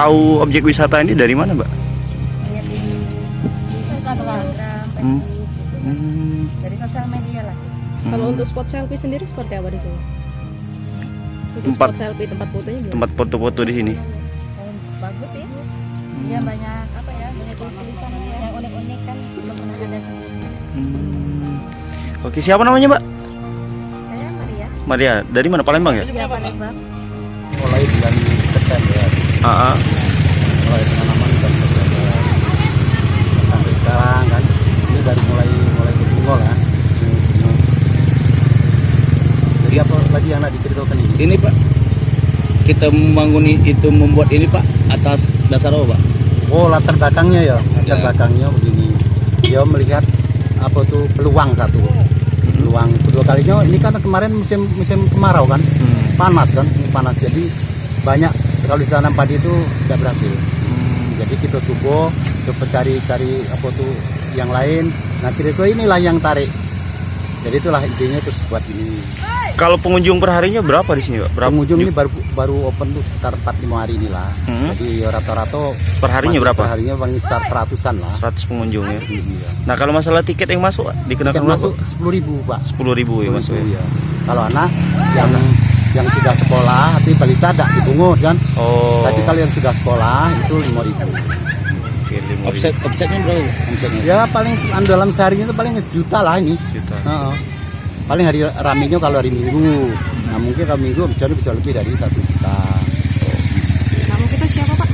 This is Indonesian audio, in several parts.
tahu objek wisata ini dari mana, Mbak? Lihat di Instagram, Hmm. Facebook gitu. Hmm. Dari sosial media lah. Kalau untuk spot selfie sendiri seperti apa di sini? Untuk Tempat- spot selfie, tempat fotonya gimana? Tempat foto-foto di sini. Oh, bagus sih. Dia banyak apa ya? Banyak tulis-tulisan yang unik-unik kan belum pernah ada sih. Oke, siapa namanya, Mbak? Saya Maria. Maria. Dari mana? Palembang ya? Ya Palembang. Mulai bulan September, Ah, ah. mulai penanaman dan September sampai sekarang kan, ini baru mulai berbuah kan. Jadi apa lagi yang nak diceritakan ini? Ini Pak, kita membangun itu, membuat ini Pak atas dasar apa Pak? Oh, latar belakangnya ya, latar Ya. belakangnya begini. Dia melihat apa tuh peluang satu, peluang kedua kalinya. Ini kan kemarin musim kemarau kan, panas kan, ini panas. Jadi banyak kalau ditanam padi itu tidak berhasil. Jadi kita coba cari apa tuh yang lain. Nah kira-kira inilah yang tarik. Jadi itulah idenya terus buat ini. Kalau pengunjung perharinya berapa di sini, Pak? Berapa? Pengunjung ini baru open tuh sekitar 4-5 hari inilah. Jadi rata-rata Perharinya masuk berapa? Perharinya paling sekitar 100-an lah. 100 pengunjung ya. Iya. Nah, kalau masalah tiket yang masuk, Pak, dikenakan Tiket berapa? masuk 10.000 Pak. 10.000 ya masuk ya. Iya. Kalau anak yang sudah sekolah, tapi balita tidak dipungut kan. Oh. Tapi kalau yang sudah sekolah itu 5.000. Oke, 5.000. Offsetnya berapa omsetnya? Ya paling dalam seharinya itu paling 1 juta lah ini. Juta. Heeh. Paling hari ramenya kalau hari Minggu. Nah mungkin kalau Minggu bisa lebih dari 1 juta. Nama kita siapa Pak?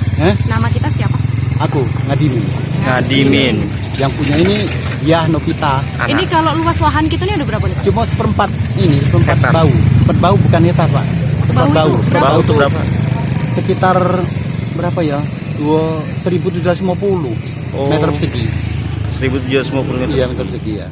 Nama kita siapa? Aku Ngadimin. Ngadimin. Yang punya ini dia Novita. Anak. Ini kalau luas lahan kita ini ada berapa nih Pak? Cuma seperempat ini, seperempat Hektar. bau. Seperempat bau bukan hektar Pak. Seperempat Bau itu berapa? Bau itu berapa? Sekitar berapa ya? 1.750 Oh. meter persegi. 1.750 meter. Iya meter persegi ya.